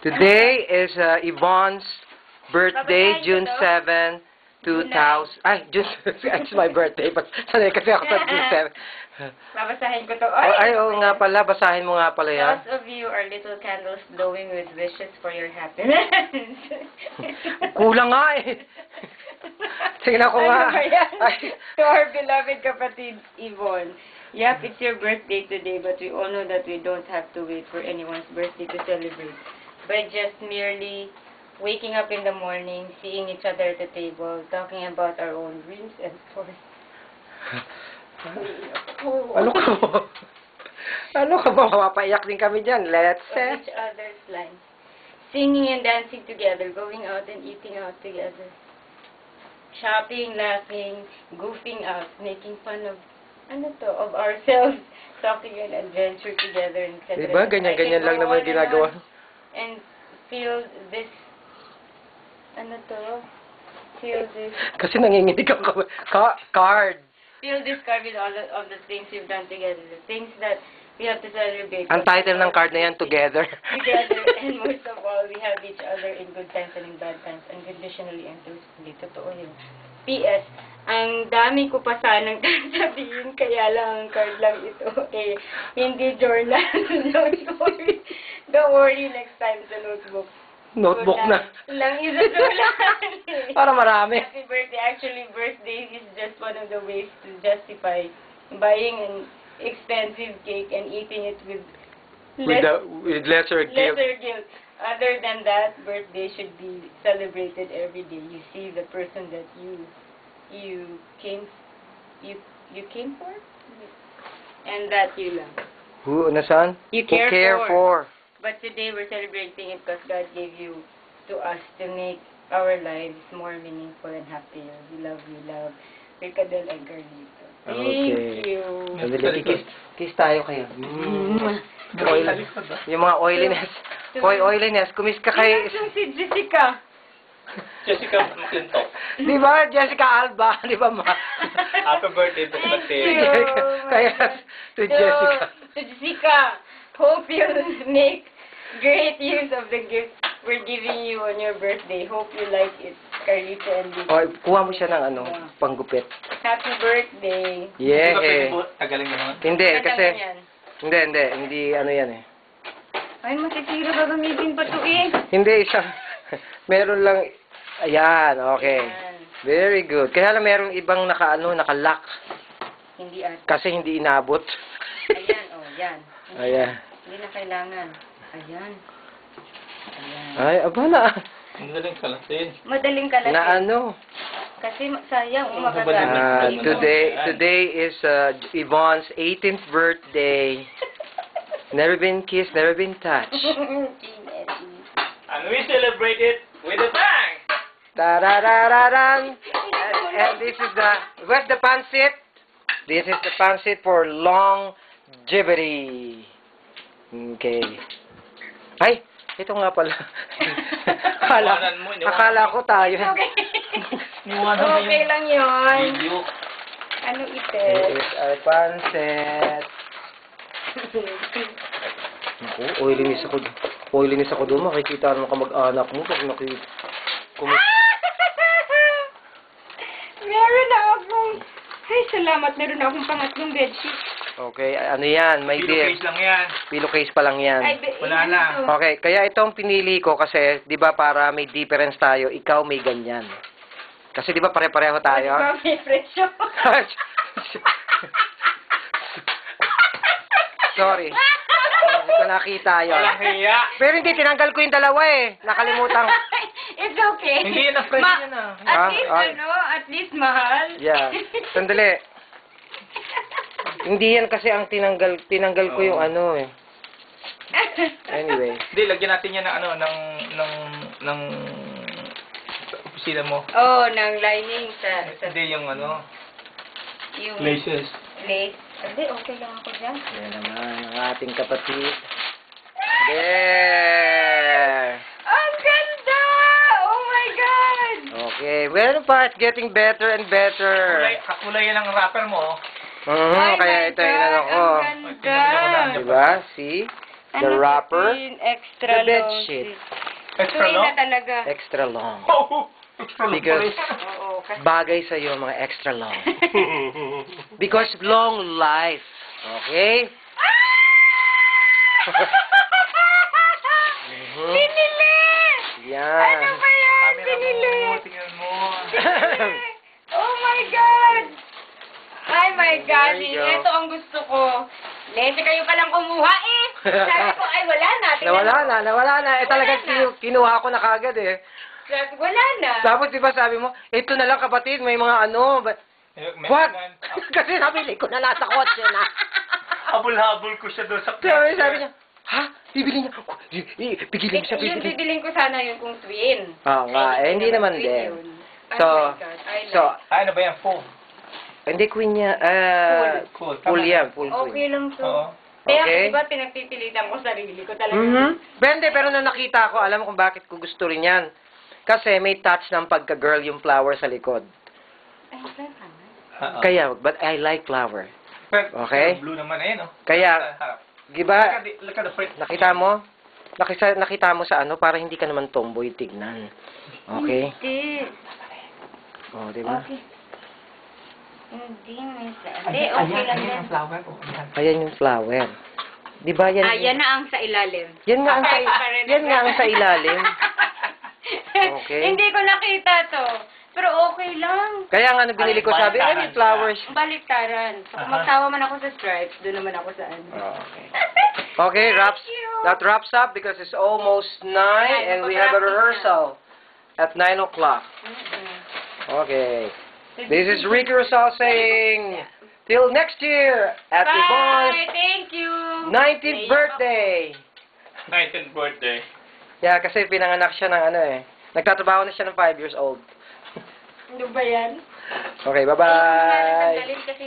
Today is Yvonne's birthday, June 7, 2000. Ay, June, it's my birthday. Sanay kasi ako sa June 7. Babasahin ko to. Ay, oo nga pala. Basahin mo nga pala yan. Those of you are little candles glowing with wishes for your happiness. Kulang nga eh. Tingnan ko nga. Ay. To our beloved kapatid, Yvonne. Yep, it's your birthday today, but we all know that we don't have to wait for anyone's birthday to celebrate. By just merely waking up in the morning, seeing each other at the table, talking about our own dreams and stories. Ano ka ba? Ano ka ba? Mapapaiyak din kami dyan. Let's say. Each other's lines. Singing and dancing together, going out and eating out together. Shopping, laughing, goofing out, making fun of of ourselves, talking and adventure together, etc. Diba? Ganyan-ganyan lang naman ginagawa. And feel this, feel this. Kasi nanginginig ako. Card. Feel this card with all of the things you've done together, the things that we have to celebrate. Ang title ng card na yan, Together. Together, and most of all, we have each other in good times and in bad times, unconditionally and truthfully. Totoo yun. P.S. Ang dami ko pa sanang sabihin, kaya lang ang card lang ito. Hindi journal. Don't worry. Don't worry, next time sa notebook. Notebook na. Lang isusulat. Para marami. Happy birthday. Actually, birthday is just one of the ways to justify buying an expensive cake and eating it with lesser guilt. Other than that, birthday should be celebrated every day. You see the person that you came for, and that you love. Who, nasaan? You Who care for. But today we're celebrating it because God gave you to us to make our lives more meaningful and happier. We love you, love. Ricadel and Carlito. Thank you. Kiss tayo kayo. Yung mga oiliness. Oiliness. Kumis ka kay... Si Jessica. Jessica McClintock. Di ba? Jessica Alba. Di ba ma? Happy birthday to Kaya to Jessica. To Jessica. Hope you make great use of the gift we're giving you on your birthday. Hope you like it. Carlito and Lito. O, kuha mo siya ng panggupit. Happy birthday. Yeah. Tagaling naman. Hindi, kasi... Hindi ano yan eh. Ay, masisira gagamitin pa to eh. Hindi, isang... Meron lang... Ayan, okay. Ayan. Very good. Kaya lang meron ibang naka-lock. Hindi at. Kasi hindi inabot. Ayan, yan. Ayan. Hindi na kailangan. Ayan. Ay, abala. Madaling kalasin. Madaling kalasin. Na ano? Kasi sayang, umagagamit. Today is Yvonne's 18th birthday. Never been kissed, never been touched. And we celebrate it with a bang! Ta-da-da-da-dan! And this is where's the pancit? This is the pancit for longevity. Okay. Ay, ito nga pala. Akala ko tayo. Okay lang yun. Ano ito? This is our pancit. Oilinis ako doon. Makikita naman kamag-anak mo pag nakita. Meron na akong... Ay, salamat. Meron na akong pangatlong bedsheet. Okay, ano yan? May Pillowcase lang yan. Pillowcase pa lang yan. Wala na. Okay, kaya itong pinili ko kasi, di ba para may difference tayo, ikaw may ganyan. Kasi di ba pare-pareho tayo? Di ba may presyo? Sorry. Hindi ko nakita yun. Walang hiya. Pero hindi, tinanggal ko yung dalawa eh. Nakalimutan. It's okay. Hindi yun na fresh yun ah. At least mahal. Yeah. Sandali. Hindi yan kasi ang tinanggal ko yung ano eh. Anyway. Hindi, lagyan natin yan ng opisina mo. Ng lining sa Hindi yung yung laces. lace. Hindi, okay lang ako dyan. Yan naman, ang ating kapatid. There! Ang ganda! Oh my God! Okay, well pa, it's getting better and better. Kakulay yan ang wrapper mo. Kaya ito yung ano ko. Ang ganda! Diba? See? the wrapper, Twin, extra the bed long sheet. Extra Twin long? na talaga. extra long. Oh, extra long Because Oo, kasi... bagay sa iyo mga extra long. Because long life. Okay? Binili! Yan. Ano ba yan? Camera Binili! mo, tingnan mo. Oh my God! Ay my God, There you go. ito ang gusto ko. Lente kayo palang kumuha eh. Sabi ko, ay wala na. Tingnan Nawala na. Eh talagang Wala na. kinuha ko na kagad eh. Sabi ko, wala na. Tapos di ba sabi mo, ito na lang kapatid, may mga ano. What? Kasi nabili ko na nasa kotse na. Habol-habol ko siya doon sa Sabi niya, ha? Bibili niya? Pigilin siya, Yung pigilin. bibiling ko sana yung kung twin. Oo nga, eh, hindi naman Twin din. yun. Oh So, my God, I like. so, Ay, ano ba yan? Full. hindi queen niya, Cool. full yan, full Okay queen. lang to. Oo. Kaya Okay. diba pinagpipilitan ko sarili ko talaga. Pero na nakita ko, alam mo kung bakit ko gusto rin yan. Kasi may touch ng pagka-girl yung flower sa likod. Ay, wala ka na. Kaya, but I like flower. Okay. Blue naman eh, no? Kaya, di ba, Look at the print. nakita mo? Nakita mo sa ano, para hindi ka naman tomboy tignan. Okay? Hindi. Oh, di ba? Okay. Hindi, Hindi, okay lang yan. flower. Ayan yung flower. Di ba yan? Yan na ang sa ilalim. Yan nga ang sa, yan nga ang sa ilalim. Okay. Hindi ko nakita to. Pero okay lang. Kaya nga binili ko, sabi, ay, may flowers. Baliktaran. So, kung magtawa man ako sa stripes, doon naman ako sa ano. Oh, okay. Okay, that wraps up because it's almost 9 and we have a rehearsal at 9 o'clock. Okay. This is Ricky Rosal saying, till next year at Bye! Yvonne's Thank you! 19th birthday. 19th birthday. Yeah, kasi pinanganak siya ng ano eh. Nagtatrabaho na siya ng 5 years old. Ano ba yan? Okay, bye-bye. Nagdalhin kasi